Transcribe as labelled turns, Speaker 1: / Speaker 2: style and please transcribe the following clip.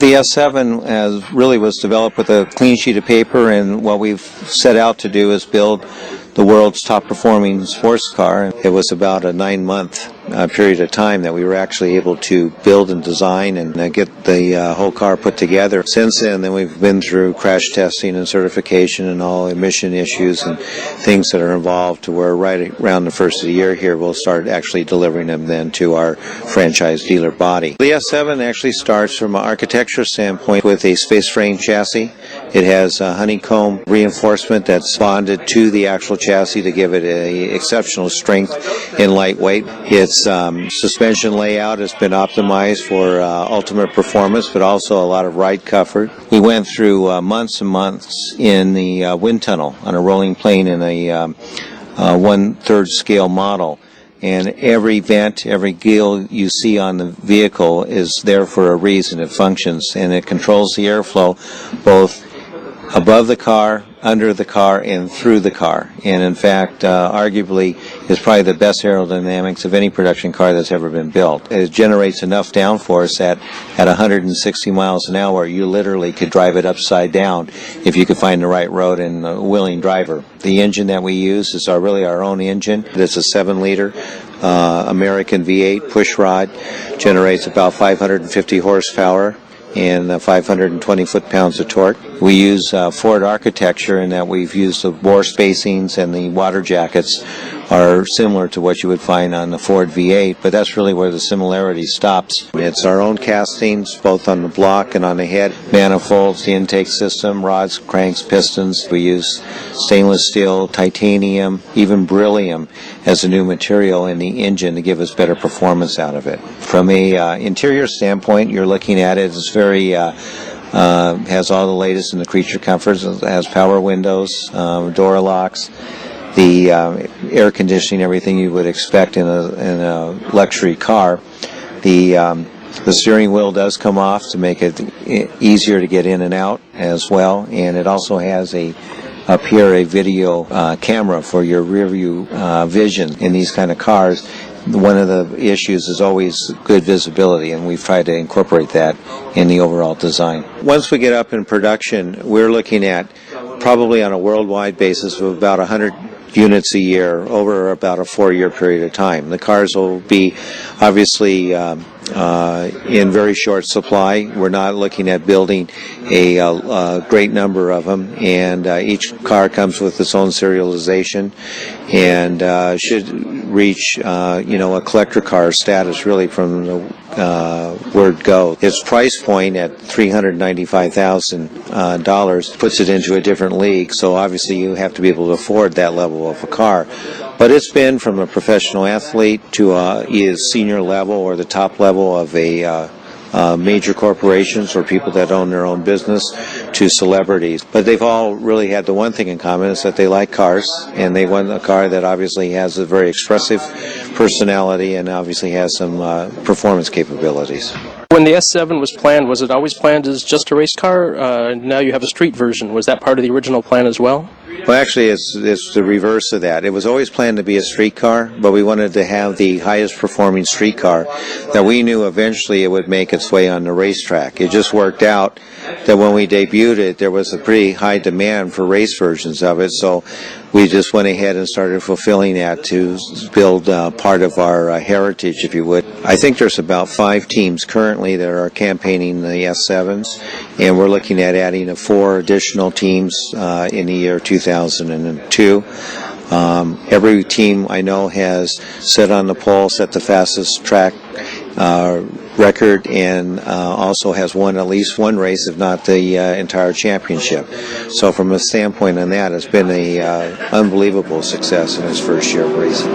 Speaker 1: The S7 really was developed with a clean sheet of paper, and what we've set out to do is build the world's top performing sports car. It was about a 9-month period of time that we were actually able to build and design and get the whole car put together. Since then we've been through crash testing and certification and all emission issues and things that are involved, to where right around the first of the year here we'll start actually delivering them then to our franchise dealer body. The S7 actually starts from an architecture standpoint with a space frame chassis. It has a honeycomb reinforcement that's bonded to the actual chassis to give it a exceptional strength and lightweight. Its suspension layout has been optimized for ultimate performance, but also a lot of ride comfort. We went through months and months in the wind tunnel on a rolling plane in a 1/3 scale model. And every vent, every gill you see on the vehicle is there for a reason. It functions, and it controls the airflow both above the car, under the car, and through the car. And in fact, arguably, is probably the best aerodynamics of any production car that's ever been built. It generates enough downforce that at 160 miles an hour, you literally could drive it upside down if you could find the right road and a willing driver. The engine that we use is really our own engine. It's a 7-liter American V8 pushrod, generates about 550 horsepower and 520 foot-pounds of torque. We use Ford architecture in that we've used the bore spacings, and the water jackets are similar to what you would find on the Ford V8, but that's really where the similarity stops. It's our own castings, both on the block and on the head, manifolds, the intake system, rods, cranks, pistons. We use stainless steel, titanium, even beryllium as a new material in the engine to give us better performance out of it. From a interior standpoint, you're looking at it, it's very has all the latest in the creature comforts. It has power windows, door locks, the air conditioning, everything you would expect in a luxury car. The steering wheel does come off to make it easier to get in and out as well, and it also has up here a video camera for your rear view vision. In these kind of cars, one of the issues is always good visibility, and we've tried to incorporate that in the overall design. Once we get up in production, we're looking at probably on a worldwide basis of about 100 units a year over about a 4-year period of time. The cars will be obviously in very short supply. We're not looking at building a great number of them, and each car comes with its own serialization and should reach a collector car status really from the word go. Its price point at $395,000 puts it into a different league, so obviously you have to be able to afford that level of a car. But it's been from a professional athlete to either senior level or the top level of a major corporations or people that own their own business, to celebrities. But they've all really had the one thing in common, is that they like cars, and they want a car that obviously has a very expressive personality and obviously has some performance capabilities.
Speaker 2: When the S7 was planned, was it always planned as just a race car? Now you have a street version. Was that part of the original plan as well?
Speaker 1: Well, actually, it's the reverse of that. It was always planned to be a street car, but we wanted to have the highest performing street car that we knew eventually it would make its way on the racetrack. It just worked out that when we debuted it, there was a pretty high demand for race versions of it, so we just went ahead and started fulfilling that to build part of our heritage, if you would. I think there's about 5 teams currently that are campaigning the S7s, and we're looking at adding 4 additional teams in the year 2002. Every team I know has set on the pole, set the fastest track record, and also has won at least one race, if not the entire championship. So from a standpoint on that, it's been a unbelievable success in its first year of racing.